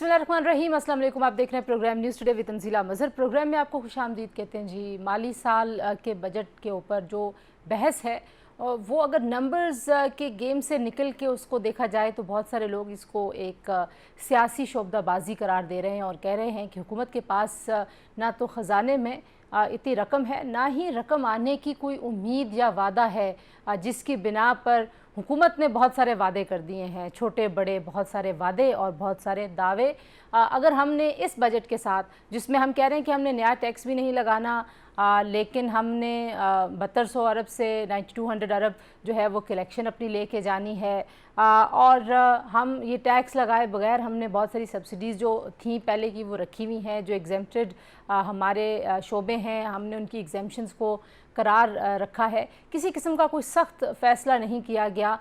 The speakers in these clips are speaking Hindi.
बिस्मिल्लाहिर्रहमानिर्रहीम, अस्सलाम वालेकुम। आप देख रहे हैं program news today with Tanzila Mazhar. Program में आपको खुशामदीद कहते हैं जी। माली साल के बजट के ऊपर जो बहस है वो अगर नंबर्स के गेम से निकल के उसको देखा जाए तो बहुत सारे लोग इसको एक सियासी शोबदाबाजी करार दे रहे हैं और कह रहे हैं कि हुकूमत के पास ना तो ख़जाने में इतनी रकम है, ना ही रकम आने की कोई उम्मीद या वादा है, जिसकी बिना पर हुकूमत ने बहुत सारे वादे कर दिए हैं, छोटे बड़े बहुत सारे वादे और बहुत सारे दावे। अगर हमने इस बजट के साथ, जिसमें हम कह रहे हैं कि हमने नया टैक्स भी नहीं लगाना, लेकिन हमने 7200 अरब से 9200 अरब जो है वो कलेक्शन अपनी लेके जानी है, और हम ये टैक्स लगाए बगैर हमने बहुत सारी सब्सिडीज़ जो थी पहले की वो रखी हुई हैं, जो एग्जेम्प्टेड हमारे शोबे हैं, हमने उनकी एग्जेम्पशंस को करार रखा है। किसी किस्म का कोई सख्त फ़ैसला नहीं किया गया।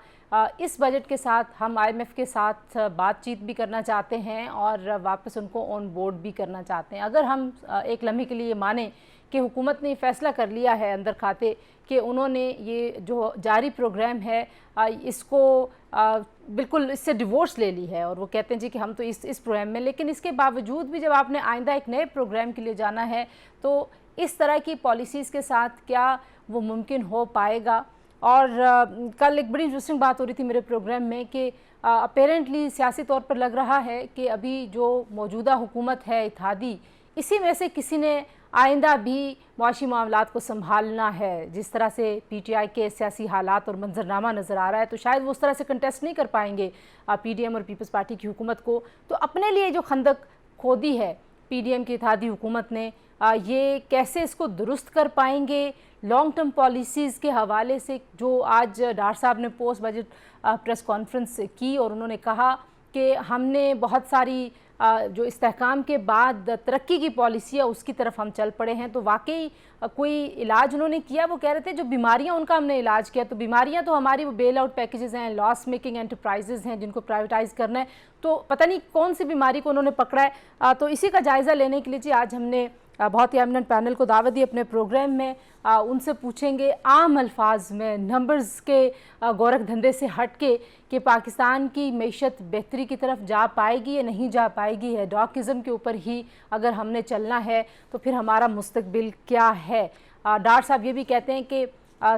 इस बजट के साथ हम IMF के साथ बातचीत भी करना चाहते हैं और वापस उनको ऑन बोर्ड भी करना चाहते हैं। अगर हम एक लम्हे के लिए माने कि हुकूमत ने फ़ैसला कर लिया है अंदर खाते कि उन्होंने ये जो जारी प्रोग्राम है इसको बिल्कुल इससे डिवोर्स ले ली है, और वो कहते हैं जी कि हम तो इस प्रोग्राम में, लेकिन इसके बावजूद भी जब आपने आइंदा एक नए प्रोग्राम के लिए जाना है तो इस तरह की पॉलिसीज़ के साथ क्या वो मुमकिन हो पाएगा। और कल एक बड़ी इंटरेस्टिंग बात हो रही थी मेरे प्रोग्राम में कि अपेरेंटली सियासी तौर पर लग रहा है कि अभी जो मौजूदा हुकूमत है इत्तेहादी, इसी में से किसी ने आइंदा भी मुआशी मामलात को संभालना है। जिस तरह से PTI के सियासी हालात और मंजरनामा नज़र आ रहा है तो शायद वो उस तरह से कंटेस्ट नहीं कर पाएंगे PDM और पीपल्स पार्टी की हुकूमत को। तो अपने लिए जो खंदक खोदी है PDM की इत्तेहादी हुकूमत ने, ये कैसे इसको दुरुस्त कर पाएंगे। लॉन्ग टर्म पॉलिसीज़ के हवाले से जो आज डार साहब ने पोस्ट बजट प्रेस कॉन्फ्रेंस की और उन्होंने कहा कि हमने बहुत सारी जो इस्तेहकाम के बाद तरक्की की पॉलिसी है उसकी तरफ हम चल पड़े हैं। तो वाकई कोई इलाज उन्होंने किया। वो कह रहे थे जो बीमारियां उनका हमने इलाज किया, तो बीमारियां तो हमारी वो बेल आउट पैकेजेस हैं, लॉस मेकिंग एंटरप्राइजेज हैं जिनको प्राइवेटाइज करना है। तो पता नहीं कौन सी बीमारी को उन्होंने पकड़ा है। तो इसी का जायज़ा लेने के लिए जी आज हमने बहुत ही एमिनेंट पैनल को दावत दी अपने प्रोग्राम में। उनसे पूछेंगे आम अल्फाज में, नंबर्स के गोरख धंधे से हट के, कि पाकिस्तान की मैशत बेहतरी की तरफ जा पाएगी या नहीं जा पाएगी। है डॉकिज़म के ऊपर ही अगर हमने चलना है तो फिर हमारा मुस्तकबिल क्या है। डार साहब ये भी कहते हैं कि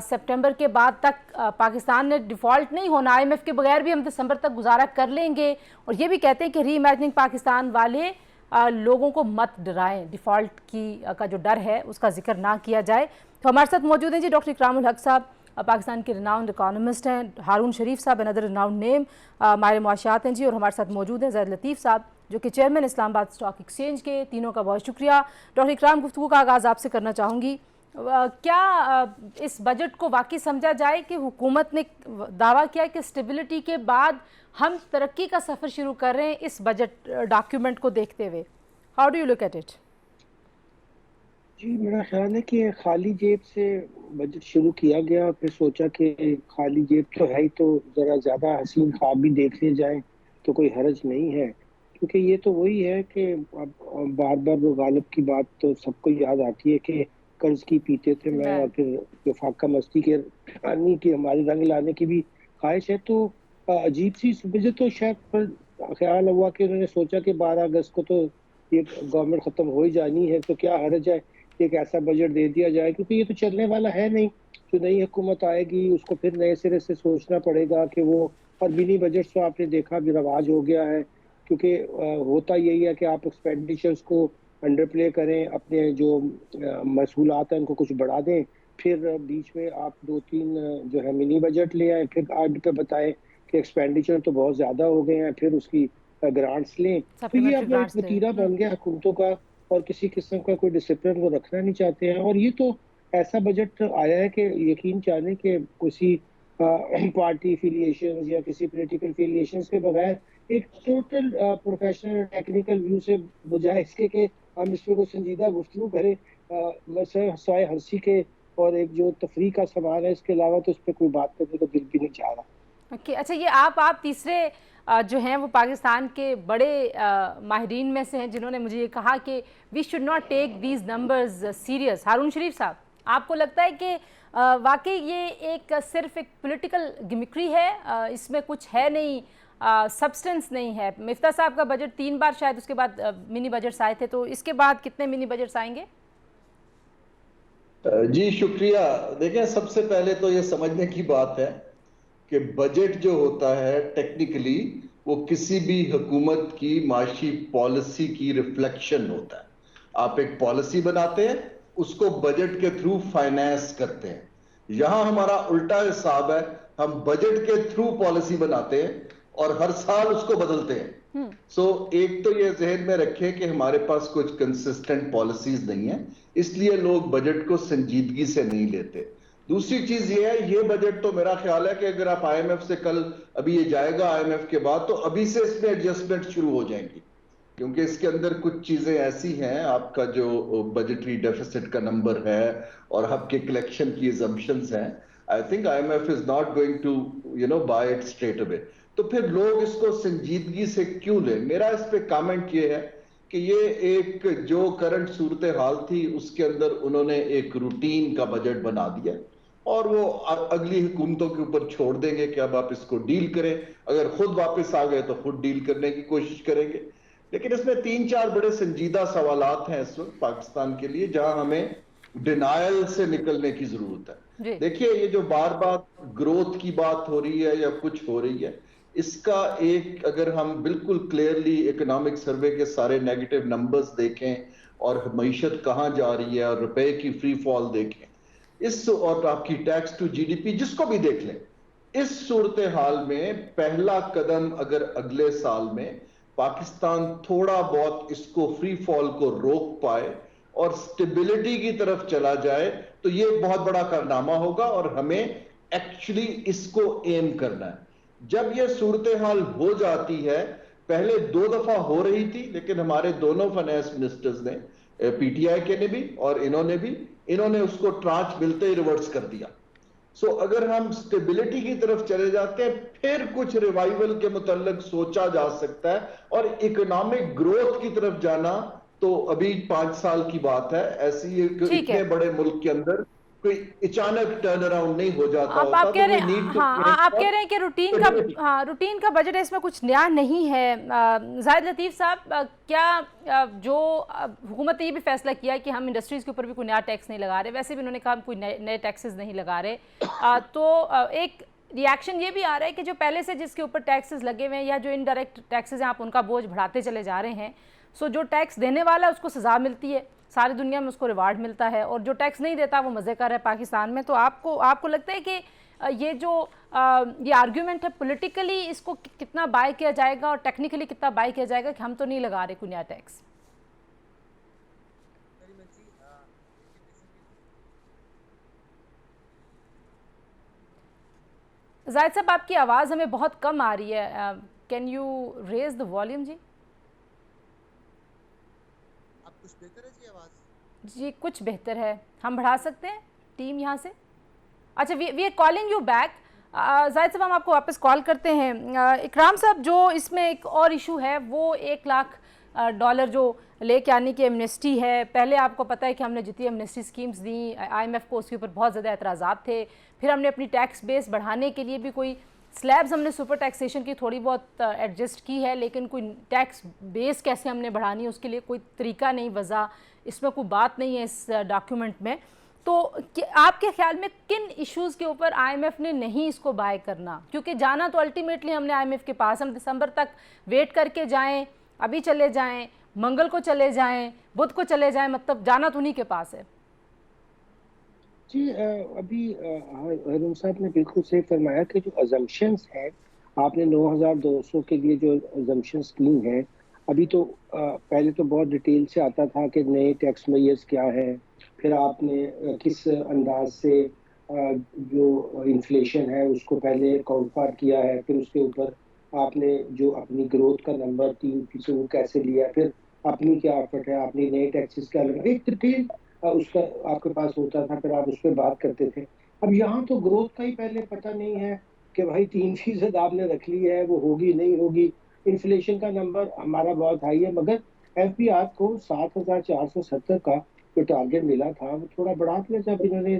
सितंबर के बाद तक पाकिस्तान ने डिफ़ॉल्ट नहीं होना, IMF के बगैर भी हम दिसंबर तक गुजारा कर लेंगे। और ये भी कहते हैं कि री इमेजिनिंग पाकिस्तान वाले लोगों को मत डराएं, डिफ़ॉल्ट की का जो डर है उसका जिक्र ना किया जाए। तो हमारे साथ मौजूद हैं जी डॉक्टर इकरामुल हक साहब, पाकिस्तान के रिनाउंड इकोनॉमिस्ट हैं। हारून शरीफ साहब अनदर रिनाउंड नेम, माहिर मुआशियात हैं जी। और हमारे साथ मौजूद हैं ज़ैद लतीफ़ साहब जो कि चेयरमैन इस्लामाबाद स्टॉक एक्सचेंज के। तीनों का बहुत शुक्रिया। डॉक्टर इकराम, गुफ्तगू का आगाज़ आपसे करना चाहूँगी। क्या इस बजट को वाकई समझा जाए कि हुकूमत ने दावा किया कि स्टेबिलिटी के बाद हम तरक्की का सफ़र शुरू कर रहे हैं इस बजट डॉक्यूमेंट को देखते हुए? How do you look at it? जी, मेरा ख्याल है कि खाली जेब से बजट शुरू किया गया, फिर सोचा कि खाली जेब तो है ही, तो ज़रा ज़्यादा हसीन ख्वाब भी देख लिए जाएं तो कोई हर्ज नहीं है। क्योंकि ये तो वही है कि अब बार बार वो गालिब की बात तो सबको याद आती है कि कर्ज की पीते थे मैं, और फिर जो फाका मस्ती के आने की हमारे रंग लाने की भी ख्वाहिश है। तो अजीब सी मुझे तो शायद पर ख्याल हुआ कि उन्होंने सोचा कि 12 अगस्त को तो ये गवर्नमेंट ख़त्म हो ही जानी है, तो क्या हर्ज है एक ऐसा बजट दे दिया जाए, क्योंकि ये तो चलने वाला है नहीं। जो नई हुकूमत आएगी उसको फिर नए सिरे से सोचना पड़ेगा कि वो, और मिनी बजट तो आपने देखा भी रवाज हो गया है। क्योंकि होता यही है कि आप एक्सपेंडिचर्स को अंडर प्ले करें, अपने जो महसूलात हैं उनको कुछ बढ़ा दें, फिर बीच में आप 2-3 जो है मिनी बजट ले आए, फिर आगे पे बताएं कि एक्सपेंडिचर तो बहुत ज़्यादा हो गए हैं, फिर उसकी ग्रांट्स लें। तो ये अपना एक वतीरा बन गया हुकूमतों का, और किसी किस्म का कोई डिसिप्लिन वो रखना नहीं चाहते हैं। और ये तो ऐसा बजट आया है कि यकीन जाने कि किसी पार्टी एफिलिएशन या किसी पॉलिटिकल एफिलिएशन के बगैर एक टोटल प्रोफेशनल टेक्निकल व्यू से, बजाय इसके कि हम इस पर कोई संजीदा गुफ्तगू करें, सवाए हंसी के और एक जो तफरी का सवाल है, इसके अलावा तो उस पर कोई बात करने को दिल भी नहीं चाह रहा। ओके, अच्छा, ये आप तीसरे जो हैं वो पाकिस्तान के बड़े माहिरीन में से हैं जिन्होंने मुझे ये कहा कि we should not take these numbers serious. Haroon Sharif साहब, आपको लगता है कि वाकई ये एक सिर्फ एक पॉलिटिकल गिमिक्री है, इसमें कुछ है नहीं, सब्सटेंस नहीं है। मिफ्ता साहब का बजट 3 बार शायद उसके बाद मिनी बजट्स आए थे, तो इसके बाद कितने मिनी बजट्स आएंगे? जी शुक्रिया। देखें, सबसे पहले तो ये समझने की बात है कि बजट जो होता है टेक्निकली वो किसी भी हुकूमत की माशी पॉलिसी की रिफ्लेक्शन होता है। आप एक पॉलिसी बनाते हैं, उसको बजट के थ्रू फाइनेंस करते हैं। यहां हमारा उल्टा हिसाब है, हम बजट के थ्रू पॉलिसी बनाते हैं और हर साल उसको बदलते हैं। एक तो ये जहन में रखें कि हमारे पास कुछ कंसिस्टेंट पॉलिसीज नहीं है, इसलिए लोग बजट को संजीदगी से नहीं लेते। दूसरी चीज ये है, ये बजट तो मेरा ख्याल है कि अगर आप आईएमएफ से कल अभी ये जाएगा आईएमएफ के बाद, तो अभी से इसमें एडजस्टमेंट शुरू हो जाएंगी, क्योंकि इसके अंदर कुछ चीजें ऐसी हैं। आपका जो बजटरी डेफिसिट का नंबर है और आपके कलेक्शन की assumptions हैं, I think IMF is not going to buy it straight away. तो फिर लोग इसको संजीदगी से क्यों लें? मेरा इस पे कमेंट ये है कि ये एक जो करंट सूरत हाल थी उसके अंदर उन्होंने एक रूटीन का बजट बना दिया और वो अगली हुकूमतों के ऊपर छोड़ देंगे कि अब आप इसको डील करें। अगर खुद वापस आ गए तो खुद डील करने की कोशिश करेंगे। लेकिन इसमें 3-4 बड़े संजीदा सवालात हैं इस वक्त पाकिस्तान के लिए, जहां हमें डिनायल से निकलने की जरूरत है। देखिए, ये जो बार बार ग्रोथ की बात हो रही है या कुछ हो रही है, इसका एक अगर हम बिल्कुल क्लियरली इकोनॉमिक सर्वे के सारे नेगेटिव नंबर्स देखें और मईशत कहां जा रही है और रुपए की फ्री फॉल देखें, इस और आपकी टैक्स टू जीडीपी जिसको भी देख लें, इस सूरत हाल में पहला कदम अगर अगले साल में पाकिस्तान थोड़ा बहुत इसको फ्री फॉल को रोक पाए और स्टेबिलिटी की तरफ चला जाए, तो ये एक बहुत बड़ा कारनामा होगा और हमें एक्चुअली इसको एम करना है। जब ये सूरत हाल हो जाती है, पहले 2 दफा हो रही थी, लेकिन हमारे दोनों फाइनेंस मिनिस्टर्स ने, पीटीआई के ने भी और इन्होंने उसको ट्रांच मिलते ही रिवर्स कर दिया। अगर हम स्टेबिलिटी की तरफ चले जाते हैं, फिर कुछ रिवाइवल के मुतल्लिक सोचा जा सकता है। और इकोनॉमिक ग्रोथ की तरफ जाना तो अभी 5 साल की बात है। ऐसी इतने बड़े मुल्क के अंदर कोई अचानक टर्न अराउंड नहीं हो जाता होता। आप कह रहे हैं, हाँ, आप कह रहे हैं कि रूटीन का बजट है, इसमें कुछ नया नहीं है। जाहिद लतीफ़ साहब, क्या जो हुकूमत ने ये भी फैसला किया है कि हम इंडस्ट्रीज़ के ऊपर भी कोई नया टैक्स नहीं लगा रहे, वैसे भी उन्होंने कहा हम कोई नए टैक्सेस नहीं लगा रहे, तो एक रिएक्शन ये भी आ रहा है कि जो पहले से जिसके ऊपर टैक्सेस लगे हुए हैं या जो इनडायरेक्ट टैक्सेस हैं, आप उनका बोझ बढ़ाते चले जा रहे हैं। जो टैक्स देने वाला है उसको सज़ा मिलती है, सारी दुनिया में उसको रिवार्ड मिलता है, और जो टैक्स नहीं देता वो मज़े कर है पाकिस्तान में। तो आपको लगता है कि ये जो ये आर्ग्यूमेंट है पॉलिटिकली, इसको कितना बाय किया जाएगा और टेक्निकली कितना बाय किया जाएगा कि हम तो नहीं लगा रहे कोई नया टैक्स? जाहिद साहब, आपकी आवाज़ हमें बहुत कम आ रही है, can you raise the volume जी? आप कुछ बेहतर है जी आवाज़? जी कुछ बेहतर है, हम बढ़ा सकते हैं टीम यहाँ से? अच्छा, we are calling you back. Zahid साहब, हम आपको वापस कॉल करते हैं। इकराम साहब, जो इसमें एक और इशू है वो $1 लाख जो लेके आने की एमनेस्टी है। पहले आपको पता है कि हमने जितनी एमनेस्टी स्कीम्स दी आईएमएफ को, उसके ऊपर बहुत ज़्यादा एतराज़ात थे। फिर हमने अपनी टैक्स बेस बढ़ाने के लिए भी कोई स्लैब्स हमने सुपर टैक्सेशन की थोड़ी बहुत एडजस्ट की है, लेकिन कोई टैक्स बेस कैसे हमने बढ़ानी है उसके लिए कोई तरीका नहीं वज़ा, इसमें कोई बात नहीं है इस डॉक्यूमेंट में। तो आपके ख्याल में किन इश्यूज़ के ऊपर आईएमएफ ने नहीं इसको बाय करना? क्योंकि जाना तो अल्टीमेटली हमने आईएमएफ के पास, हम दिसंबर तक वेट करके जाएं, अभी चले जाएं, मंगल को चले जाएं, बुध को चले जाएं, मतलब जाना तो उन्हीं के पास है। जी, अभी हरून साहब ने बिल्कुल सही फरमाया कि जो अजम्पशंस हैं, आपने 9200 के लिए जो अजम्पशंस की हैं, अभी तो पहले तो बहुत डिटेल से आता था कि नए टैक्स मेयर्स क्या है, फिर आपने किस अंदाज से जो इन्फ्लेशन है उसको पहले काउंट किया है, फिर उसके ऊपर आपने जो अपनी ग्रोथ का नंबर 3% वो कैसे लिया, फिर अपनी क्या एफर्ट है, अपनी नए टैक्सेस क्या लगा, एक डिटेल उसका आपके पास होता था, फिर आप उस पर बात करते थे। अब यहाँ तो ग्रोथ का ही पहले पता नहीं है कि भाई 3% आपने रख ली है, वो होगी नहीं होगी। इन्फ्लेशन का नंबर हमारा बहुत हाई है, मगर एफबीआर को 7470 का जो टारगेट मिला था वो थोड़ा बढ़ा दिया जब इन्होंने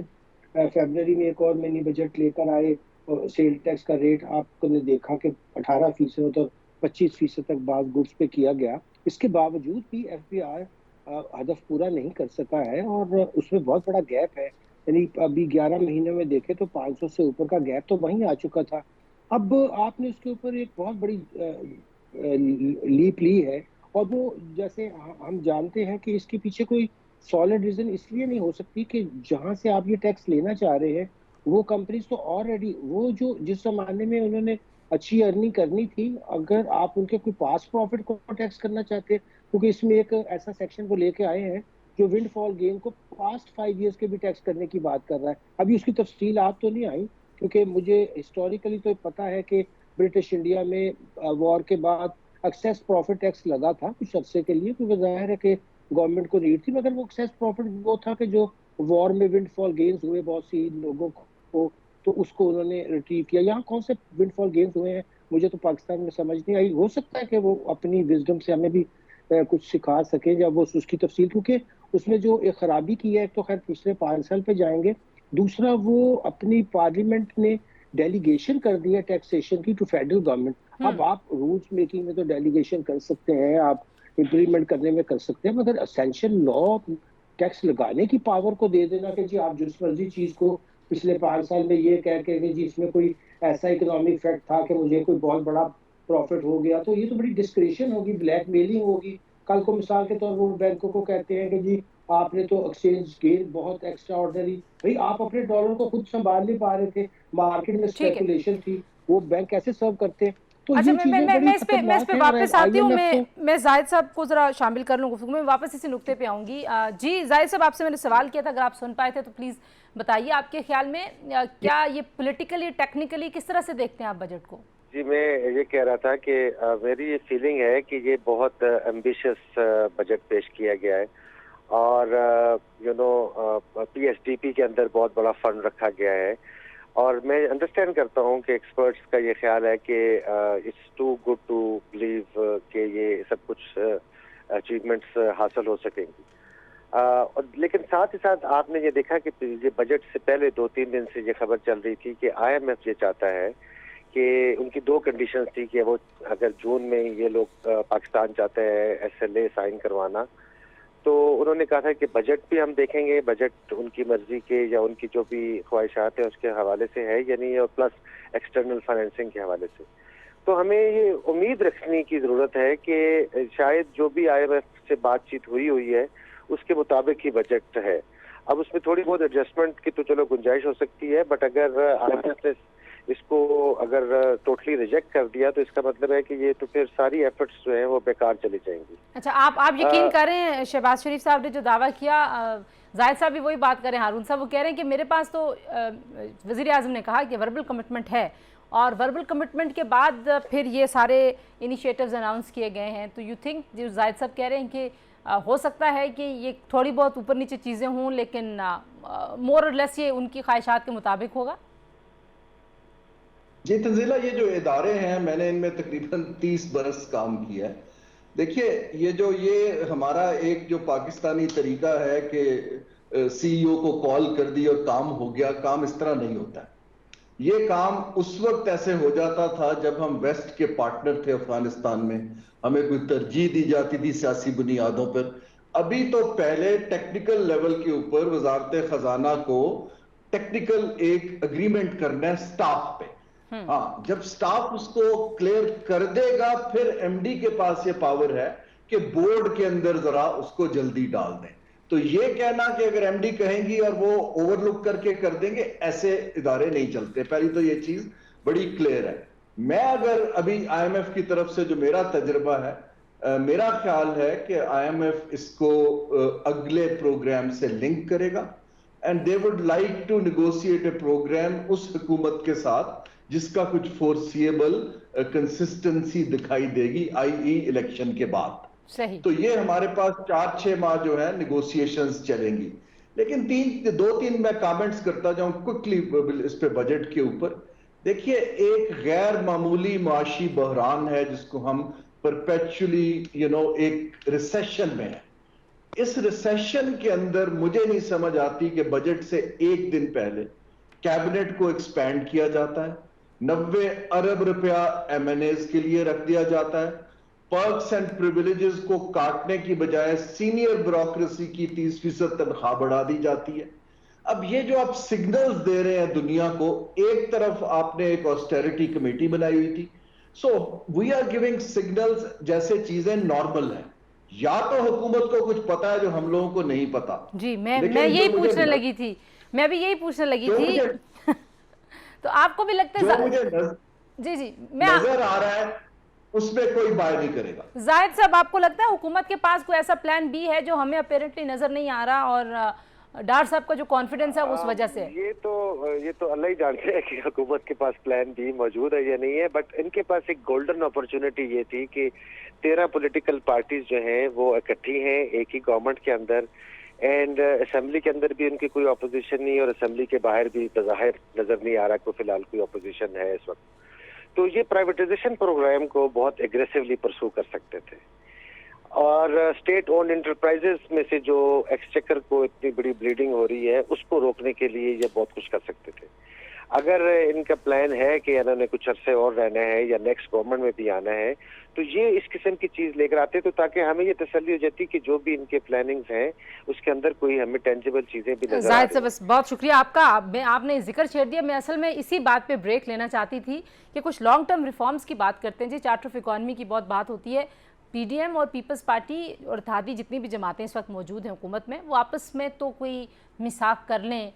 फरवरी में एक और मिनी बजट लेकर आए और सेल टैक्स का रेट आपने देखा कि 18% और 25% तक बाद गुड्स पे किया गया। इसके बावजूद भी एफबीआई हदफ पूरा नहीं कर सका है और उसमें बहुत बड़ा गैप है। यानी अभी 11 महीनों में देखे तो 500 से ऊपर का गैप तो वहीं आ चुका था। अब आपने उसके ऊपर एक बहुत बड़ी लीप ली है और वो जैसे हम जानते हैं कि इसके पीछे कोई सॉलिड रीजन इसलिए नहीं हो सकती कि जहां से आप ये टैक्स लेना चाह रहे हैं वो कंपनीज तो ऑलरेडी वो जो जिस जमाने में उन्होंने अच्छी अर्निंग करनी थी, अगर आप उनके कोई पास्ट प्रॉफिट को टैक्स करना चाहते हैं, क्योंकि इसमें एक ऐसा सेक्शन को लेके आए हैं जो विंडफॉल गेन को पास्ट 5 इयर्स के भी टैक्स करने की बात कर रहा है। अभी उसकी तफसील आप तो नहीं आई, क्योंकि मुझे हिस्टोरिकली तो पता है कि ब्रिटिश इंडिया में वॉर के बाद एक्सेस प्रॉफिट टैक्स लगा था कुछ अरसे के लिए, क्योंकि जाहिर है कि गवर्नमेंट को नीड थी, मगर वो एक्सेस प्रॉफिट वो था कि जो वॉर में विंडफॉल गेन्स हुए बहुत सी लोगों को, तो उसको उन्होंने रिट्रीव किया। यहाँ कौन से विंडफॉल गेन्स हुए हैं मुझे तो पाकिस्तान में समझ नहीं आई। हो सकता है कि वो अपनी विजडम से हमें भी कुछ सिखा सके जब वो उसकी तफसील, क्योंकि उसमें जो एक खराबी की है, एक तो खैर पिछले 5 साल पे जाएंगे, दूसरा वो अपनी पार्लियामेंट ने डेलीगेशन कर दिया टैक्सेशन की टू फेडरल गवर्नमेंट। अब आप रूल्स मेकिंग में तो डेलीगेशन कर सकते हैं, आप इम्प्लीमेंट करने में कर सकते हैं, मगर असेंशियल लॉ टैक्स लगाने की पावर को दे देना कि जी आप जिस मर्जी चीज को पिछले 5 साल में ये कह के जी इसमें कोई ऐसा इकोनॉमिक फैक्ट था कि मुझे कोई बहुत बड़ा प्रॉफिट हो गया, तो ये तो बड़ी डिस्क्रिशन होगी, ब्लैकमेलिंग होगी। कल को मिसाल के तौर पर वो बैंकों को कहते हैं कि जी आपने तो एक्सचेंज गेन बहुत एक्स्ट्रा ऑर्डनरी, भाई आप अपने डॉलर को खुद संभाल नहीं पा रहे थे, मार्केट में ठीक है। स्पेकुलेशन थी, वो बैंक कैसे सर्व करते। तो अच्छा, ये चीजें बड़ी मैं इस पे खतरनाक है। और वापस आती हूँ। IMF मैं जाहिद साहब को ज़रा शामिल कर लूँ गुफ्तगू में, वापस इसी नुक्ते पे आऊँगी। जी जाहिद साहब, आपसे मैंने सवाल किया था, अगर आप सुन पाए थे तो प्लीज़ बताइए, आपके ख्याल में क्या ये पॉलिटिकली टेक्निकली किस तरह से देखते हैं आप बजट को? जी, मैं ये कह रहा था कि मेरी ये फीलिंग है कि ये बहुत एम्बिशियस बजट पेश किया गया है और PSDP के अंदर बहुत बड़ा फंड रखा गया है और मैं अंडरस्टैंड करता हूँ कि एक्सपर्ट्स का ये ख्याल है कि it's too good to believe कि ये सब कुछ अचीवमेंट्स हासिल हो सकेंगी। और लेकिन साथ ही साथ आपने ये देखा कि ये बजट से पहले 2-3 दिन से ये खबर चल रही थी कि IMF ये चाहता है कि उनकी 2 कंडीशंस थी कि वो अगर जून में ये लोग पाकिस्तान चाहते हैं SLA साइन करवाना, तो उन्होंने कहा था कि बजट भी हम देखेंगे, बजट उनकी मर्जी के या उनकी जो भी ख्वाहिशात है उसके हवाले से है या नहीं, और प्लस एक्सटर्नल फाइनेंसिंग के हवाले से। तो हमें ये उम्मीद रखने की ज़रूरत है कि शायद जो भी IMF से बातचीट हुई है उसके मुताबिक ही बजट है। अब उसमें थोड़ी बहुत एडजस्टमेंट की तो चलो गुंजाइश हो सकती है, बट अगर IMF ने इसको अगर टोटली रिजेक्ट कर दिया तो इसका मतलब है कि ये तो फिर सारी एफर्ट्स जो हैं वो बेकार चली जाएंगी। अच्छा, आप यकीन करें, शहबाज शरीफ साहब ने जो दावा किया, जाहिद साहब भी वही बात करें, हारून साहब वो कह रहे हैं कि मेरे पास तो वज़ीर आज़म ने कहा कि वर्बल कमिटमेंट है और वर्बल कमिटमेंट के बाद फिर ये सारे इनिशिएटिव्स अनाउंस किए गए हैं। तो यू थिंक जो जाहिद साहब कह रहे हैं कि हो सकता है कि ये थोड़ी बहुत ऊपर नीचे चीज़ें हों, लेकिन मोर और लेस ये उनकी ख्वाहिशात के मुताबिक होगा? जी तंजीला, ये जो इदारे हैं मैंने इनमें तकरीबन 30 बरस काम किया है। देखिए ये हमारा एक जो पाकिस्तानी तरीका है कि CEO को कॉल कर दी और काम हो गया, काम इस तरह नहीं होता है। ये काम उस वक्त ऐसे हो जाता था जब हम वेस्ट के पार्टनर थे अफगानिस्तान में, हमें कोई तरजीह दी जाती थी सियासी बुनियादों पर। अभी तो पहले टेक्निकल लेवल के ऊपर वजारत खजाना को टेक्निकल एक अग्रीमेंट करना है स्टाफ पे। हाँ, जब स्टाफ उसको क्लियर कर देगा फिर MD के पास ये पावर है कि बोर्ड के अंदर जरा उसको जल्दी डाल दें। तो ये कहना कि अगर MD कहेंगी और वो ओवरलुक करके कर देंगे, ऐसे इदारे नहीं चलते। पहली तो ये चीज बड़ी क्लियर है। मैं अगर अभी IMF की तरफ से जो मेरा तजुर्बा है, मेरा ख्याल है कि IMF इसको अगले प्रोग्राम से लिंक करेगा and they would like to negotiate a program उस हुकूमत के साथ जिसका कुछ फोर्सिएबल कंसिस्टेंसी दिखाई देगी, i.e. इलेक्शन के बाद। सही। तो ये हमारे पास 4-6 माह जो है निगोशिएशंस चलेंगी। लेकिन 2-3 मैं कमेंट्स करता जाऊं क्विकली इस पे बजट के ऊपर। देखिए, एक गैर मामूली माशी बहरान है जिसको हम परपेचुअली एक रिसेशन में है। इस रिसेशन के अंदर मुझे नहीं समझ आती कि बजट से एक दिन पहले कैबिनेट को एक्सपैंड किया जाता है, 90 अरब रुपया एमएनएस के लिए रख दिया जाता है, पर्क्स एंड प्रिविलेजेस को काटने की बजाय सीनियर ब्यूरोक्रेसी की 30% तनख्वाह बढ़ा दी जाती है। अब ये जो आप सिग्नल्स दे रहे हैं दुनिया को, एक तरफ आपने एक ऑस्टेरिटी कमेटी बनाई हुई थी, so we are giving signals जैसे चीजें नॉर्मल हैं। या तो हुकूमत को कुछ पता है जो हम लोगों को नहीं पता। जी, मैं यही पूछने लगी थी, मैं भी यही पूछने लगी थी। तो आपको भी लगता है जी जी मैं नजर आ रहा है उसमें कोई बाय नहीं करेगा। जाहिद साहब, आपको लगता है हुकूमत के पास कोई ऐसा प्लान बी है जो हमें अपेरेंटली नजर नहीं आ रहा, और डार साहब का जो कॉन्फिडेंस है उस वजह से? ये तो अल्लाह ही जानते हैं कि हुकूमत के पास प्लान बी मौजूद है या नहीं है, बट इनके पास एक गोल्डन अपॉर्चुनिटी ये थी कि 13 पॉलिटिकल पार्टीज जो हैं वो इकट्ठी हैं एक ही गवर्नमेंट के अंदर, एंड असेंबली के अंदर भी उनकी कोई अपोजिशन नहीं और असेंबली के बाहर भी बज़ाहिर नजर नहीं आ रहा कि फिलहाल कोई अपोजिशन है इस वक्त। तो ये प्राइवेटाइजेशन प्रोग्राम को बहुत एग्रेसिवली परसू कर सकते थे, और स्टेट ओन इंटरप्राइजेस में से जो एक्सचेकर को इतनी बड़ी ब्लीडिंग हो रही है उसको रोकने के लिए ये बहुत कुछ कर सकते थे। अगर इनका प्लान है कि इन्होंने कुछ अरसे और रहना है या नेक्स्ट गवर्नमेंट में भी आना है, तो ये इस किस्म की चीज लेकर आते तो ताकि हमें ये तसल्ली हो जाती कि जो भी इनके प्लानिंग्स हैं उसके अंदर कोई हमें टेंजिबल चीजें भी नजर आ जाहिद रही साहब, बस बहुत शुक्रिया आपका, आपने जिक्र छेड़ दिया। मैं असल में इसी बात पे ब्रेक लेना चाहती थी कि कुछ लॉन्ग टर्म रिफॉर्म्स की बात करते हैं जी। चार्टर ऑफ इकॉनमी की बहुत बात होती है। पीडीएम और पीपल्स पार्टी और इत्तेहादी जितनी भी जमातें इस वक्त मौजूद हैं हुकूमत में, वो आपस में तो कोई मिसाक कर लें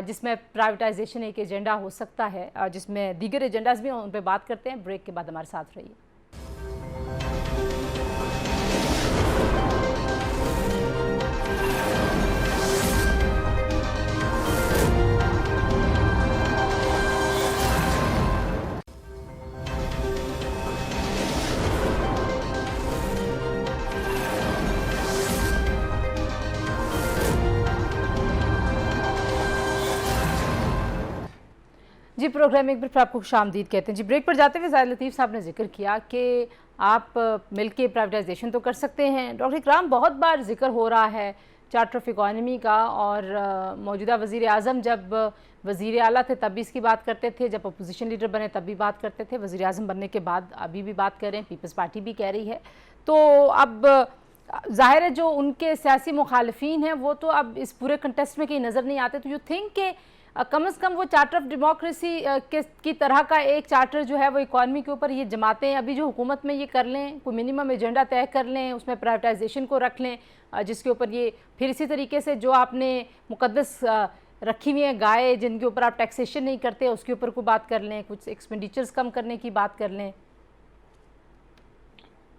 जिसमें प्राइवेटाइजेशन एक एजेंडा हो सकता है, जिसमें दीगर एजेंडाज भी हैं, उन पर बात करते हैं। ब्रेक के बाद हमारे साथ रहिए। जी, प्रोग्राम एक बार फिर आपको खुशामदीद कहते हैं जी। ब्रेक पर जाते हुए ज़ाहिद लतीफ़ साहब ने जिक्र किया कि आप मिलके प्राइवेटाइजेशन तो कर सकते हैं। डॉक्टर इकराम, बहुत बार जिक्र हो रहा है चार्टर ऑफ इकॉनमी का, और मौजूदा वज़ीर आज़म जब वज़ीर आला थे तब भी इसकी बात करते थे, जब अपोजिशन लीडर बने तब भी बात करते थे, वज़ीर आज़म बनने के बाद अभी भी बात कर रहे हैं, पीपल्स पार्टी भी कह रही है। तो अब ज़ाहिर है जो उनके सियासी मुखालिफिन हैं वो तो अब इस पूरे कंटेस्ट में कहीं नज़र नहीं आते। तो यू थिंक के कम से कम वो चार्टर ऑफ डेमोक्रेसी की तरह का एक चार्टर जो है वो इकॉनमी के ऊपर ये जमातें अभी जो हुकूमत में ये कर लें, कोई मिनिमम एजेंडा तय कर लें, उसमें प्राइवेटाइजेशन को रख लें, जिसके ऊपर ये फिर इसी तरीके से जो आपने मुकद्दस रखी हुई हैं गाय जिनके ऊपर आप टैक्सेशन नहीं करते उसके ऊपर को बात कर लें, कुछ एक्सपेंडिचर्स कम करने की बात कर लें।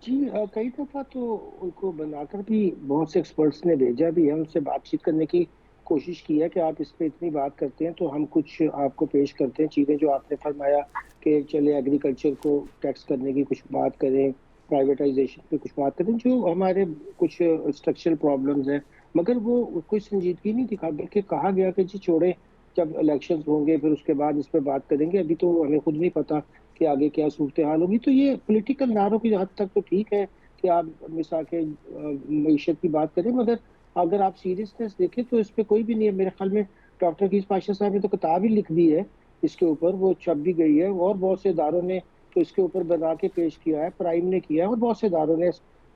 जी, कई दफ़ा तो उनको बनाकर भी बहुत से एक्सपर्ट्स ने भेजा भी है, उनसे बातचीत करने की कोशिश की है कि आप इस पे इतनी बात करते हैं तो हम कुछ आपको पेश करते हैं चीज़ें जो आपने फरमाया कि चले एग्रीकल्चर को टैक्स करने की कुछ बात करें, प्राइवेटाइजेशन पे कुछ बात करें, जो हमारे कुछ स्ट्रक्चरल प्रॉब्लम्स हैं, मगर वो कोई संजीदगी नहीं दिखा, बल्कि कहा गया कि जी छोड़े, जब इलेक्शंस होंगे फिर उसके बाद इस पर बात करेंगे, अभी तो हमें खुद नहीं पता कि आगे क्या सूरत हाल होगी। तो ये पॉलिटिकल नारों की हद तक तो ठीक है कि आप मिसाल के मईशत की बात करें, मगर अगर आप सीरियसनेस देखें तो इस पे कोई भी नहीं है। मेरे ख्याल में डॉक्टर हकीज पाशा साहब ने तो किताब ही लिख दी है इसके ऊपर, वो छप भी गई है, और बहुत से इदारों ने तो इसके ऊपर बना के पेश किया है, प्राइम ने किया है और बहुत से इदारों ने,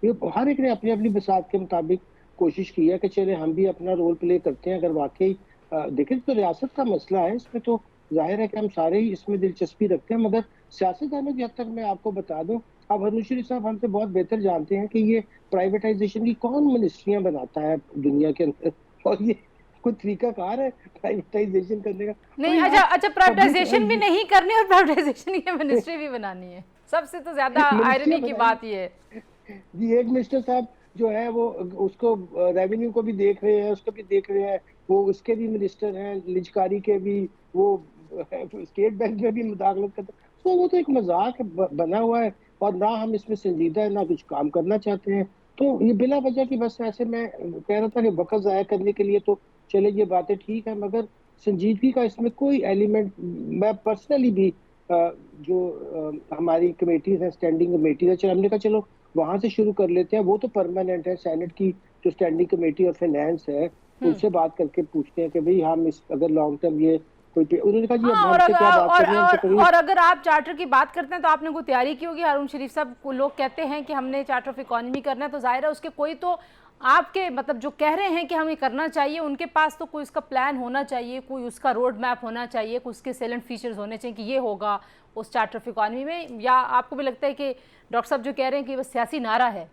ये हर एक ने अपनी अपनी बसात के मुताबिक कोशिश की है कि चले हम भी अपना रोल प्ले करते हैं। अगर वाकई देखें तो रियासत का मसला है, इसमें तो जाहिर है कि हम सारे ही इसमें दिलचस्पी रखते हैं, मगर सियासतदानों की हद तक मैं आपको बता दूं, अब हरून शरीफ साहब हमसे बहुत बेहतर जानते हैं कि ये प्राइवेटाइजेशन की कौन मिनिस्ट्रियां बनाता है दुनिया के अंदर, और ये कोई तरीकाकार है प्राइवेटाइजेशन करने का? नहीं, अच्छा प्राइवेटाइजेशन भी नहीं करनी और प्राइवेटाइजेशन की मिनिस्ट्री भी बनानी है, सबसे तो ज्यादा आयरनी की बात ये है जी। एक मिनिस्टर साहब जो है वो उसको रेवेन्यू को भी देख रहे हैं, उसको भी देख रहे हैं, वो उसके भी मिनिस्टर हैं, निजकारी के भी, वो स्टेट बैंक में भी मुदाखलत करते हैं। तो वो तो एक मजाक बना हुआ है, और ना हम इसमें संजीदा है ना कुछ काम करना चाहते हैं। तो ये बिला वजह की बस ऐसे मैं कह रहा था कि वक्त ज़ाया करने के लिए तो चले ये बातें ठीक है, मगर संजीदगी का इसमें कोई एलिमेंट, मैं पर्सनली भी जो हमारी कमेटीज है, स्टैंडिंग कमेटी है, चलो हमने कहा चलो वहां से शुरू कर लेते हैं, वो तो परमानेंट है, सेनेट की जो स्टैंडिंग कमेटी और फाइनेंस है उनसे बात करके पूछते हैं कि भाई हम इस अगर लॉन्ग टर्म ये कोई उन्होंने कहा जी अब हमसे क्या बात करनी है हमसे कभी। और अगर आप चार्टर की बात करते हैं तो आपने कोई तैयारी की होगी हारून शरीफ साहब को। लोग कहते हैं कि हमने चार्टर ऑफ इकोनॉमी करना है तो जाहिर है उसके कोई तो आपके मतलब जो कह रहे हैं कि हमें करना चाहिए उनके पास तो कोई उसका प्लान होना चाहिए, कोई उसका रोड मैप होना चाहिए, कोई उसके सेलेंट फीचर्स होने चाहिए कि ये होगा उस चार्टर ऑफ इकोनॉमी में। या आपको भी लगता है कि डॉक्टर साहब जो कह रहे हैं कि बस सियासी नारा है?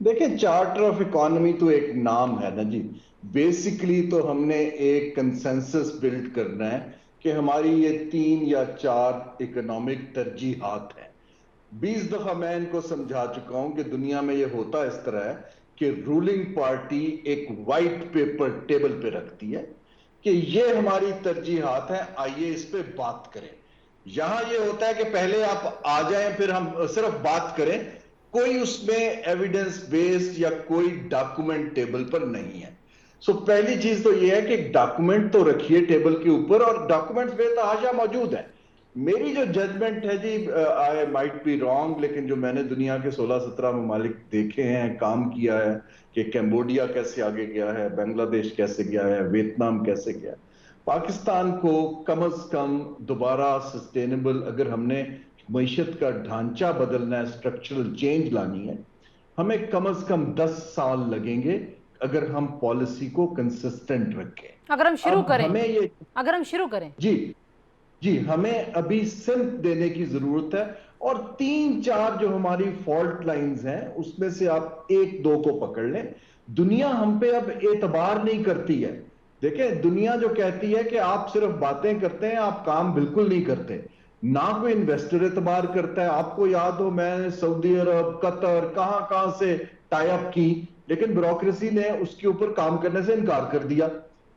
देखिए, चार्टर ऑफ इकोनॉमी तो एक नाम है ना जी। बेसिकली तो हमने एक कंसेंसस बिल्ड करना है कि हमारी ये 3 या 4 इकोनॉमिक तरजीहात हैं। 20 दफा मैं इनको समझा चुका हूं कि दुनिया में ये होता इस तरह है कि रूलिंग पार्टी एक वाइट पेपर टेबल पे रखती है कि ये हमारी तरजीहात हैं, आइए इस पे बात करें। यहां ये होता है कि पहले आप आ जाएं फिर हम सिर्फ बात करें, कोई उसमें एविडेंस बेस्ड या कोई डॉक्यूमेंट टेबल पर नहीं है। सो पहली चीज तो यह है कि डॉक्यूमेंट तो रखिए टेबल के ऊपर, और डॉक्यूमेंट्स बेतहाशा मौजूद है। मेरी जो जजमेंट है जी, आई माइट बी रॉन्ग, लेकिन जो मैंने दुनिया के 16-17 ममालिक देखे हैं, काम किया है कि कैम्बोडिया कैसे आगे गया है, बांग्लादेश कैसे गया है, वियतनाम कैसे गया है, पाकिस्तान को कम से कम दोबारा सस्टेनेबल अगर हमने मईशत का ढांचा बदलना है, स्ट्रक्चरल चेंज लानी है, हमें कम से कम 10 साल लगेंगे अगर हम पॉलिसी को कंसिस्टेंट रखें। अगर हम शुरू करें, हमें ये अगर हम शुरू करें जी हमें अभी सिर्फ देने की जरूरत है, और 3-4 जो हमारी फॉल्ट लाइंस हैं उसमें से आप 1-2 को पकड़ लें। दुनिया हम पे अब एतबार नहीं करती है। देखें, दुनिया जो कहती है कि आप सिर्फ बातें करते हैं, आप काम बिल्कुल नहीं करते, ना कोई इन्वेस्टर एतबार करता है। आपको याद हो, मैं सऊदी अरब, कतर, कहां कहां से टाई अप की, लेकिन ब्यूरोक्रेसी ने उसके ऊपर काम करने से इनकार कर दिया,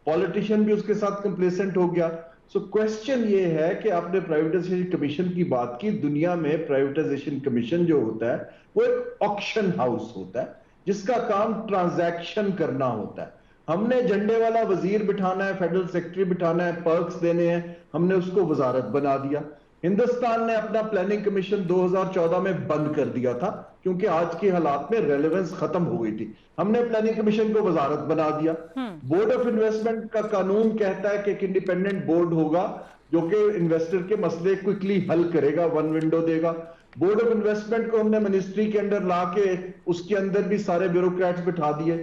पॉलिटिशियन भी उसके साथ कंप्लेसेंट हो गया। सो क्वेश्चन ये है कि आपने प्राइवेटाइजेशन कमीशन की बात की। दुनिया में प्राइवेटाइजेशन कमीशन जो होता है वो एक ऑक्शन हाउस होता है जिसका काम ट्रांजैक्शन करना होता है। हमने झंडे वाला वजीर बिठाना है, फेडरल सेक्रेटरी बिठाना है, पर्क्स देने हैं, हमने उसको वजारत बना दिया। हिंदुस्तान ने अपना प्लानिंग कमीशन 2014 में बंद कर दिया था क्योंकि आज के हालात में रेलेवेंस खत्म हो गई थी, हमने प्लानिंग कमीशन को वजारत बना दिया। बोर्ड ऑफ इन्वेस्टमेंट का कानून कहता है कि एक इंडिपेंडेंट बोर्ड होगा जो कि इन्वेस्टर के मसले क्विकली हल करेगा, वन विंडो देगा। बोर्ड ऑफ इन्वेस्टमेंट को हमने मिनिस्ट्री के अंदर लाके उसके अंदर भी सारे ब्यूरोक्रेट्स बिठा दिए।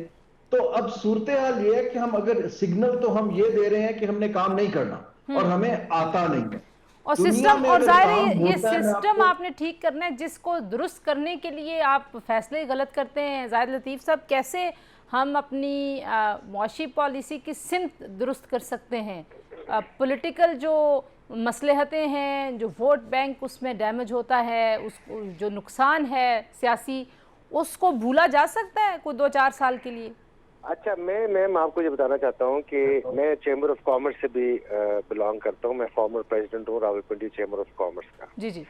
तो अब सूरत हाल ये है कि हम अगर सिग्नल तो हम ये दे रहे हैं कि हमने काम नहीं करना और हमें आता नहीं है। और सिस्टम, और जाहिर है ये सिस्टम आपने ठीक करना है जिसको दुरुस्त करने के लिए आप फैसले गलत करते हैं। जाहिद लतीफ़ साहब, कैसे हम अपनी मुआशी पॉलिसी की सिमत दुरुस्त कर सकते हैं? पॉलिटिकल जो मसलहतें हैं, जो वोट बैंक उसमें डैमेज होता है, उसको जो नुकसान है सियासी, उसको भूला जा सकता है कोई 2-4 साल के लिए? अच्छा, मैं आपको ये बताना चाहता हूँ कि मैं चैम्बर ऑफ कॉमर्स से भी बिलोंग करता हूँ। मैं फॉर्मर प्रेसिडेंट हूँ रावलपिंडी चैम्बर ऑफ कॉमर्स का। जी जी।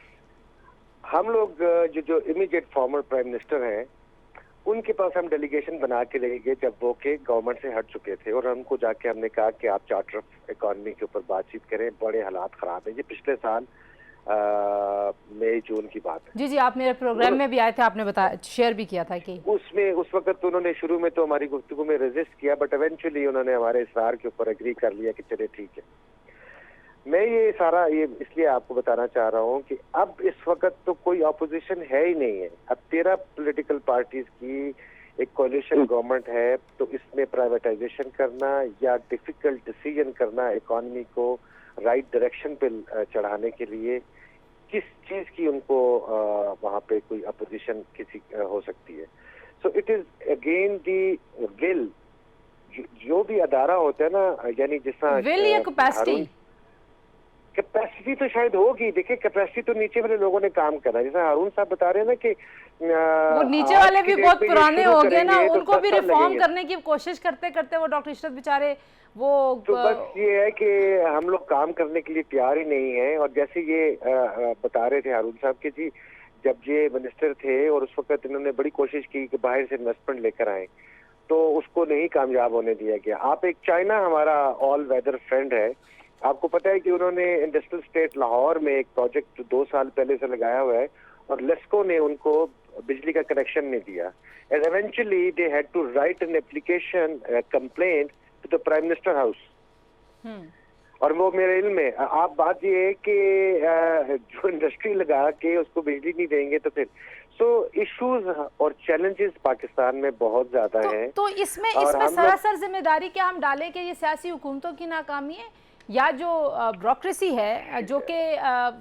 हम लोग जो इमीडिएट फॉर्मर प्राइम मिनिस्टर हैं उनके पास हम डेलीगेशन बना के ले गए जब वो के गवर्नमेंट से हट चुके थे, और हमको जाके हमने कहा कि आप चार्टर ऑफ इकोनॉमी के ऊपर बातचीत करें, बड़े हालात खराब है। ये पिछले साल मई जून की बात है। जी जी, आप मेरे प्रोग्राम में भी आए थे, आपने बताया, शेयर भी किया था कि उसमें उस वक्त तो उन्होंने शुरू में तो हमारी गुफ्तगू में रेजिस्ट किया, बट इवेंचुअली उन्होंने हमारे इसरार के ऊपर एग्री कर लिया कि चले ठीक है। मैं ये सारा ये इसलिए आपको बताना चाह रहा हूँ कि अब इस वक्त तो कोई ऑपोजिशन है ही नहीं है। अब 13 पॉलिटिकल पार्टीज की एक कोalition गवर्नमेंट है, तो इसमें प्राइवेटाइजेशन करना या डिफिकल्ट डिसीजन करना इकोनॉमी को राइट डायरेक्शन पे चढ़ाने के लिए किस चीज की उनको वहां पे कोई अपोजिशन किसी हो सकती है। So it is again the will, जो भी अदारा होता है ना, यानी जिस तरह विल या कैपेसिटी तो शायद होगी। देखिए, कैपेसिटी तो नीचे वाले लोगों ने काम करना है। जैसे हारून साहब बता रहे हैं ना कि वो नीचे वाले भी बहुत पुराने हो गए ना, उनको भी रिफॉर्म करने की कोशिश करते करते वो डॉक्टर इशरत बेचारे वो तो बस ये है कि हम लोग काम करने के लिए तैयार ही नहीं है। और जैसे ये बता रहे थे हारून साहब के जी, जब ये मिनिस्टर थे और उस वक्त इन्होंने बड़ी कोशिश की कि बाहर से इन्वेस्टमेंट लेकर आए, तो उसको नहीं कामयाब होने दिया गया। आप एक चाइना हमारा ऑल वेदर फ्रेंड है, आपको पता है कि उन्होंने इंडस्ट्रियल स्टेट लाहौर में एक प्रोजेक्ट 2 साल पहले से लगाया हुआ है, और लेस्को ने उनको बिजली का कनेक्शन नहीं दिया, and eventually they had to write an application complaint to the prime minister house. और वो मेरे इल्म में, आप बात ये है कि जो इंडस्ट्री लगा के उसको बिजली नहीं देंगे तो फिर इश्यूज और चैलेंजेस पाकिस्तान में बहुत ज्यादा हैं। तो इसमें सरासर जिम्मेदारी क्या हम डालें कि ये सियासी हुकूमतों की नाकामी है या जो ब्यूरोक्रेसी है, जो कि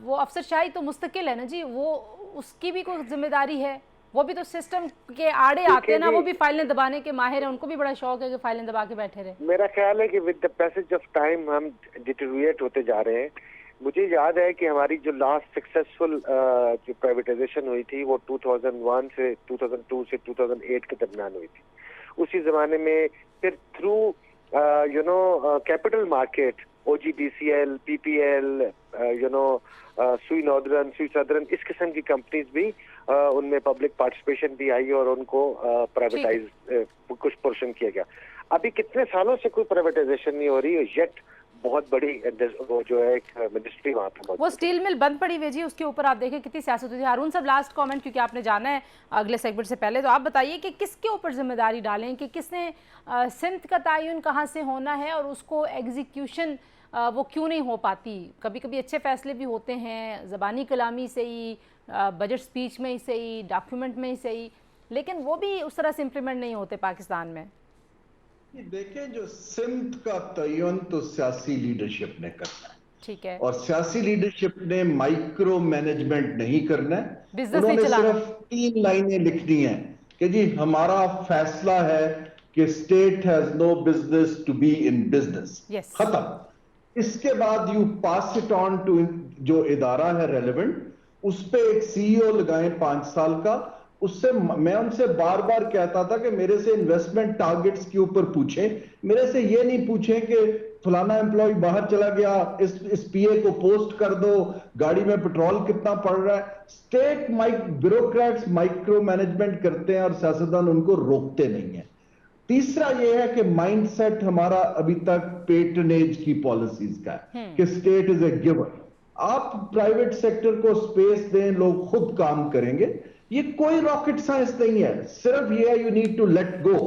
वो अफसरशाही तो मुस्तकिल है ना जी, वो उसकी भी कोई जिम्मेदारी है? वो भी तो सिस्टम के आड़े आते हैं ना, वो भी फाइलें दबाने के माहिर हैं, उनको भी बड़ा शौक है कि फाइलें दबा के बैठे रहे। मेरा ख्याल है कि with the passage of time हम डिटेरियोरेट होते जा रहे हैं। मुझे याद है कि हमारी जो लास्ट सक्सेसफुल जो प्राइवेटाइजेशन हुई थी वो 2001 से 2002 से 2008 के दरमियान हुई थी। उसी जमाने में फिर through capital market, OGDCL, PPL, सुई नॉर्दर्न, सुई सदर्न, इस किस्म की कंपनीज भी उनमें पब्लिक पार्टिसिपेशन भी आई और उनको प्राइवेटाइज कुछ पोर्शन किया गया। अभी कितने सालों से कोई प्राइवेटाइजेशन नहीं हो रही है, येट बहुत बड़ी वो जो है एक मिनिस्ट्री वहाँ पे वो स्टील मिल बंद पड़ी हुई जी, उसके ऊपर आप देखें कितनी सियासत हुई थी। हारून साहब, लास्ट कमेंट, क्योंकि आपने जाना है अगले सेगमेंट से पहले, तो आप बताइए कि किसके ऊपर जिम्मेदारी डालें कि किसने सिमत का तयन कहाँ से होना है और उसको एग्जीक्यूशन वो क्यों नहीं हो पाती? कभी कभी अच्छे फैसले भी होते हैं ज़बानी कलामी से ही, बजट स्पीच में ही सही, डॉक्यूमेंट में ही सही, लेकिन वो भी उस तरह से इम्प्लीमेंट नहीं होते पाकिस्तान में। देखें, जो सिमत का तयन तो सियासी लीडरशिप ने करना है, ठीक है, और सियासी लीडरशिप ने माइक्रो मैनेजमेंट नहीं करना है। बिजनेस उन्होंने नहीं चलाना। सिर्फ 3 लाइनें लिखनी है कि जी हमारा फैसला है कि state has no business to be in business, Yes. खत्म। इसके बाद you pass it on to जो इदारा है रेलेवेंट, उस पे एक CEO लगाएं 5 साल का। उससे मैं उनसे बार बार कहता था कि मेरे से इन्वेस्टमेंट टारगेट्स के ऊपर पूछें, मेरे से ये नहीं पूछें कि फलाना एम्प्लॉय बाहर चला गया, इस PA को पोस्ट कर दो, गाड़ी में पेट्रोल कितना पड़ रहा है। स्टेट ब्यूरोक्रेट्स माइक्रो मैनेजमेंट करते हैं और सियासतदान उनको रोकते नहीं है। तीसरा यह है कि माइंडसेट हमारा अभी तक पेटनेज की पॉलिसीज का है कि स्टेट इज ए गिवर। आप प्राइवेट सेक्टर को स्पेस दें, लोग खुद काम करेंगे। ये कोई रॉकेट साइंस नहीं है, सिर्फ ये है you need to let go.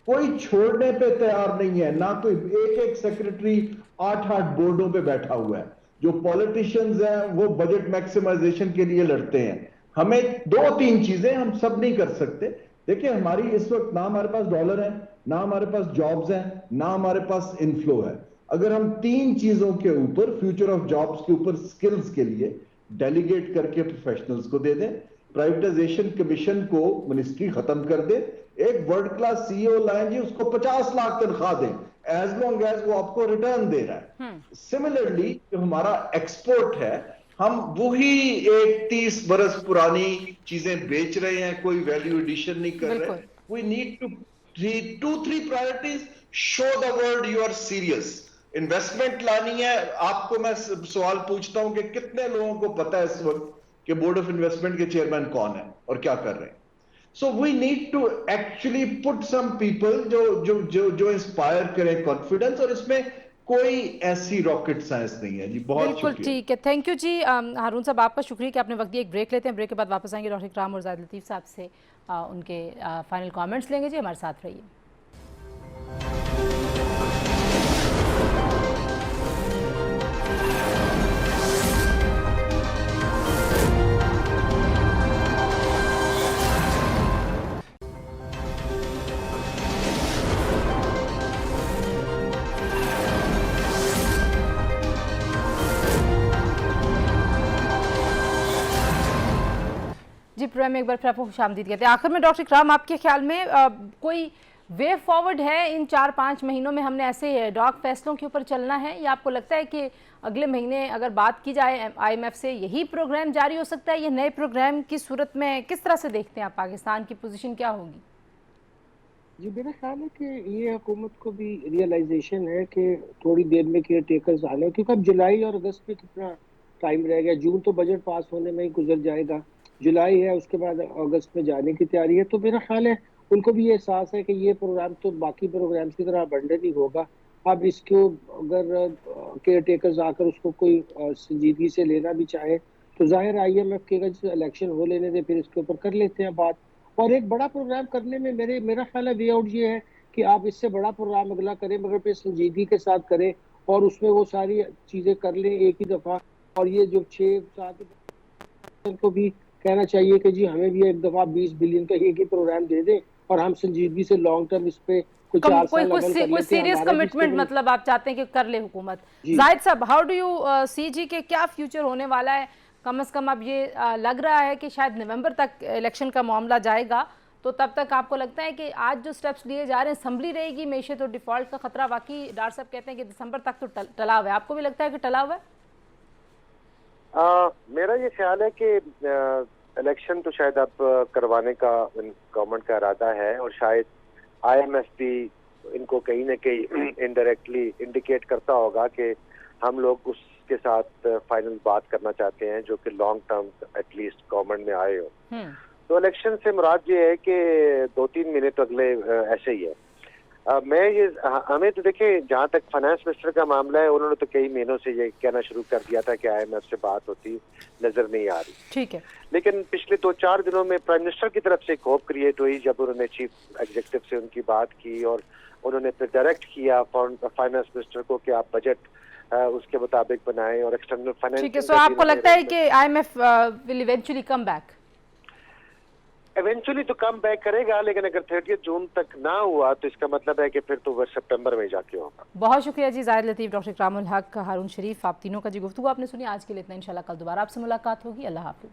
कोई छोड़ने पे तैयार नहीं है, ना तो एक सेक्रेटरी 8 बोर्डों पे बैठा हुआ है। जो पॉलिटिशियंस हैं वो बजट मैक्सिमाइजेशन के लिए लड़ते हैं। हमें 2-3 चीजें हम सब नहीं कर सकते। देखिए, हमारी इस वक्त ना हमारे पास डॉलर है, ना हमारे पास जॉब्स हैं, ना हमारे पास इनफ्लो है। अगर हम 3 चीजों के ऊपर, फ्यूचर ऑफ जॉब्स के ऊपर, स्किल्स के लिए डेलीगेट करके प्रोफेशनल्स को दे दें, प्राइवेटाइजेशन कमीशन को मिनिस्ट्री खत्म कर दे, एक वर्ल्ड क्लास CEO लाएं जी, उसको 50 लाख तनख्वाह दें, एज लॉन्ग एज वो आपको रिटर्न दे रहा है। सिमिलरली जो हमारा एक्सपोर्ट है, हम वही एक 30 बरस पुरानी चीजें बेच रहे हैं, कोई वैल्यू एडिशन नहीं कर रहे। We need to 2-3 priorities, show the world you are serious. Investment लानी है। आपको मैं सवाल पूछता हूं कि कितने लोगों को पता है इस वक्त कि बोर्ड ऑफ इन्वेस्टमेंट के चेयरमैन कौन है और क्या कर रहे हैं? So we need to actually put some people जो इंस्पायर करें कॉन्फिडेंस, और इसमें कोई ऐसी रॉकेट साइंस नहीं है जी। बहुत बिल्कुल ठीक है, थैंक यू जी। हारून साहब, आपका शुक्रिया कि आपने वक्त दिया। एक ब्रेक लेते हैं, ब्रेक के बाद वापस आएंगे डॉक्टर इकराम और जाहिद लतीफ़ साहब से उनके फाइनल कमेंट्स लेंगे जी। हमारे साथ रहिए। जी, प्रोग्राम में एक बार फिर आपको खुशामदीद कहते हैं। आखिर में डॉक्टर इकराम, आपके ख्याल में कोई वे फॉरवर्ड है इन 4-5 महीनों में? हमने ऐसे डॉग फैसलों के ऊपर चलना है, या आपको लगता है कि अगले महीने अगर बात की जाए IMF से, यही प्रोग्राम जारी हो सकता है? ये नए प्रोग्राम की सूरत में किस तरह से देखते हैं आप? पाकिस्तान की पोजीशन क्या होगी? जी, मेरा ख्याल है कि ये हुकूमत को भी रियलाइजेशन है कि थोड़ी देर में केयर टेकर्स आने, क्योंकि अब जुलाई और अगस्त में कितना टाइम रह गया। जून तो बजट पास होने में ही गुजर जाएगा, जुलाई है, उसके बाद अगस्त में जाने की तैयारी है। तो मेरा ख्याल है उनको भी ये एहसास है कि ये प्रोग्राम तो बाकी प्रोग्राम्स की तरह अबंडन ही होगा। अब इसको अगर केयर टेकर्स आकर उसको कोई संजीदगी से लेना भी चाहे तो जाहिर IMF के इलेक्शन हो लेने दे, फिर इसके ऊपर कर लेते हैं बात। और एक बड़ा प्रोग्राम करने में मेरा ख्याल है वे आउट ये है कि आप इससे बड़ा प्रोग्राम अगला करें, मगर फिर संजीदगी के साथ करें और उसमें वो सारी चीजें कर लें एक ही दफा। और ये जो 6-7 को भी कहना चाहिए कि जी हमें भी एक दफा 20 बिलियन का एक ही प्रोग्राम दे दें और हम संजीदगी से लॉन्ग टर्म इस पे कुछ 4 साल अमल कर लेते हैं। सीरियस कमिटमेंट मतलब आप चाहते हैं कि कर ले हुकूमत। जाहिद साहब, हाउ डू यू सी जी के क्या फ्यूचर होने वाला है? कम से कम अब ये लग रहा है कि शायद नवंबर तक इलेक्शन का मामला जाएगा, तो तब तक आपको लगता है कि आज जो स्टेप्स लिए जा रहे हैं संभली रहेगी मेशत और डिफॉल्ट का खतरा? बाकी डॉक्टर साहब कहते हैं कि दिसंबर तक तो टला हुआ है, आपको भी लगता है कि टला हुआ है? मेरा ये ख्याल है कि इलेक्शन तो शायद अब करवाने का गवर्नमेंट का इरादा है, और शायद IMF भी इनको कहीं ना कहीं इनडायरेक्टली इंडिकेट करता होगा कि हम लोग उसके साथ फाइनल बात करना चाहते हैं जो कि लॉन्ग टर्म एटलीस्ट गवर्नमेंट में आए हो। तो इलेक्शन से मुराद ये है कि 2-3 महीने तो अगले ऐसे ही है। हमें तो देखिए, जहाँ तक फाइनेंस मिनिस्टर का मामला है, उन्होंने तो कई महीनों से ये कहना शुरू कर दिया था कि IMF से बात होती नजर नहीं आ रही। ठीक है, लेकिन पिछले 2-4 दिनों में प्राइम मिनिस्टर की तरफ से एक होप क्रिएट हुई जब उन्होंने चीफ एग्जीक्यूटिव से उनकी बात की और उन्होंने फिर डायरेक्ट किया फाइनेंस मिनिस्टर को कि आप बजट उसके मुताबिक बनाएं और एक्सटर्नल फाइनेंस। ठीक है, सो आपको लगता है कि IMF will eventually come back? Eventually तो कम बैक करेगा, लेकिन अगर 30 जून तक ना हुआ तो इसका मतलब है कि फिर तो वह सितंबर में जाके होगा। बहुत शुक्रिया जी, जाहिद लतीफ, डॉक्टर इकरामुल हक, हारून शरीफ, आप तीनों का जी गुफ्तगू आपने सुनी। आज के लिए इतना, इंशाल्लाह कल दोबारा आपसे मुलाकात होगी। अल्लाह हाफिज।